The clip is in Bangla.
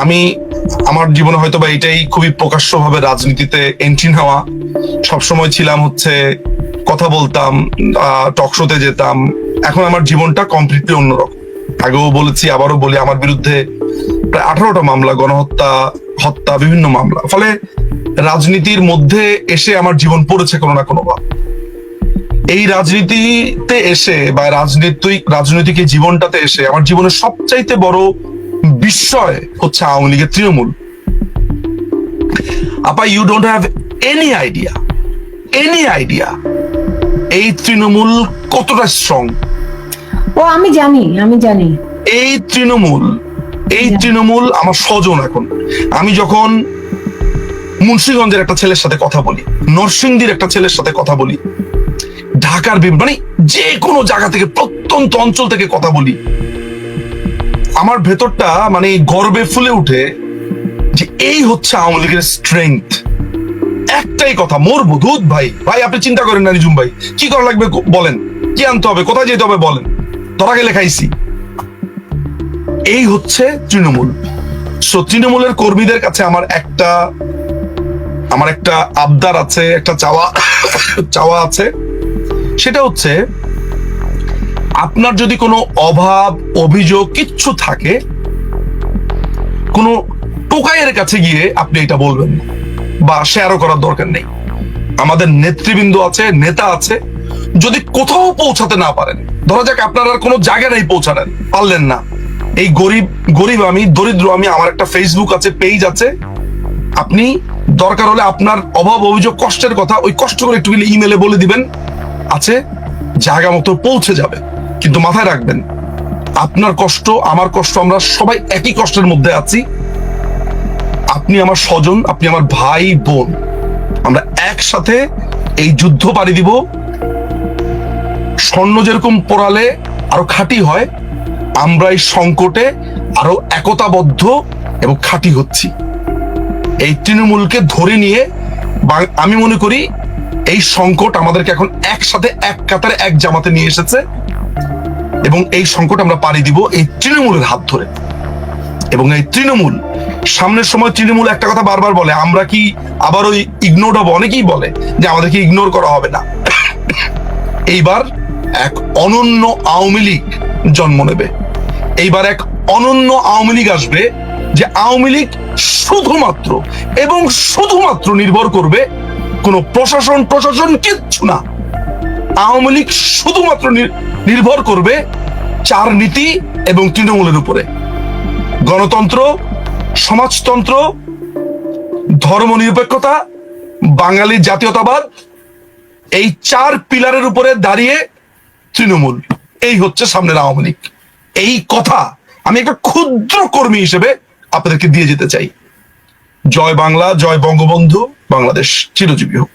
আমি আমার জীবনে হয়তো বা এটাই খুবই প্রকাশ্যভাবে রাজনীতিতে এন্ট্রি নেওয়া। সবসময় ছিলাম হচ্ছে কথা বলতাম, টক শোতে যেতাম। এখন আমার জীবনটা কমপ্লিটলি অন্যরকম। আগেও বলেছি, আবারও বলি, আমার বিরুদ্ধে প্রায় 18টা মামলা, গণহত্যা, হত্যা, বিভিন্ন মামলা। ফলে রাজনীতির মধ্যে এসে আমার জীবন পড়েছে কোনো না কোনো ভাবে। এই রাজনীতিতে এসে বা রাজনৈতিক এই জীবনটাতে এসে আমার জীবনের সবচাইতে বড় বিস্ময় হচ্ছে আওয়ামী লীগের তৃণমূল। আপা, you don't have any idea এই তৃণমূল কতটা স্ট্রং। ও আমি জানি এই তৃণমূল আমার স্বজন। এখন আমি যখন মুন্সিগঞ্জের একটা ছেলের সাথে কথা বলি, নরসিংদীর একটা ছেলের সাথে কথা বলি, ঢাকার মানে যে কোনো জায়গা থেকে, প্রত্যন্ত অঞ্চল থেকে কথা বলি, আমার ভেতরটা মানে গর্বে ফুলে উঠে যে এই হচ্ছে আওয়ামী লীগের স্ট্রেংথ। একটাই কথা, মরবো দুধ ভাই। আপনি চিন্তা করেন না রিজুম ভাই, কি করা লাগবে বলেন, কি আনতে হবে, কোথায় যেতে হবে বলেন, ধরা গেলে খাইছি। এই হচ্ছে তৃণমূল। সো তৃণমূলের কর্মীদের কাছে আমার একটা আবদার আছে, একটা চাওয়া আছে। সেটা হচ্ছে, আপনার যদি কোনো অভাব অভিযোগ কিচ্ছু থাকে, কোনো টোকাইয়ের কাছে গিয়ে আপনি এটা বলবেন না বা শেয়ারও করার দরকার নেই। আমাদের নেতৃবৃন্দ আছে, নেতা আছে, যদি কোথাও পৌঁছাতে না পারেন, ধরা যাক আপনার আর কোনো জায়গা নেই, পৌঁছালেন, পারলেন না, এই গরিব আমি, দরিদ্র আমি, আমার একটা ফেসবুক আছে, পেজ আছে, আপনি দরকার হলে আপনার অভাব অভিযোগ কষ্টের কথা ওই কষ্ট করে একটু ইমেলে বলে দিবেন, আছে, জায়গা মতো পৌঁছে যাবে। কিন্তু মাথায় রাখবেন, আপনার কষ্ট আমার কষ্ট, আমরা সবাই একই কষ্টের মধ্যে আছি। আপনি আমার স্বজন, আপনি আমার ভাই বোন, আমরা একসাথে এই যুদ্ধ পাড়ি দিব। স্বর্ণ যেরকম পোড়ালে আরো খাঁটি হয়, আমরা এই সংকটে আরো একতাবদ্ধ এবং খাঁটি হচ্ছি। এই তৃণমূলকে ধরে নিয়ে আমি মনে করি এই সংকট আমাদেরকে এখন একসাথে, এক কাতারে, এক জামাতে নিয়ে এসেছে এবং এই সংকট আমরা পাড়ি দিব এই তৃণমূলের হাত ধরে। এবং এই তৃণমূল সামনের সময়, তৃণমূল একটা কথা বারবার বলে, আমরা কি আবার ওই ইগনোর হবো? অনেকেই বলে যে আমাদেরকে ইগনোর করা হবে না। এইবার এক অনন্য আওয়ামী লীগ জন্ম নেবে। এইবার এক অনন্য আওয়ামী লীগ আসবে, যে আওয়ামী লীগ শুধুমাত্র এবং শুধুমাত্র নির্ভর করবে কোনো প্রশাসন কিচ্ছু না। আওয়ামী লীগ শুধুমাত্র নির্ভর করবে 4 নীতি এবং তৃণমূলের উপরে। গণতন্ত্র, সমাজতন্ত্র, ধর্মনিরপেক্ষতা, বাঙালি জাতীয়তাবাদ, এই 4 পিলারের উপরে দাঁড়িয়ে তৃণমূল। এই হচ্ছে সামনের আওয়ামী লীগ। এই কথা আমি একটা ক্ষুদ্র কর্মী হিসেবে আপনাদেরকে দিয়ে যেতে চাই। জয় বাংলা, জয় বঙ্গবন্ধু, বাংলাদেশ চিরজীবী হোক।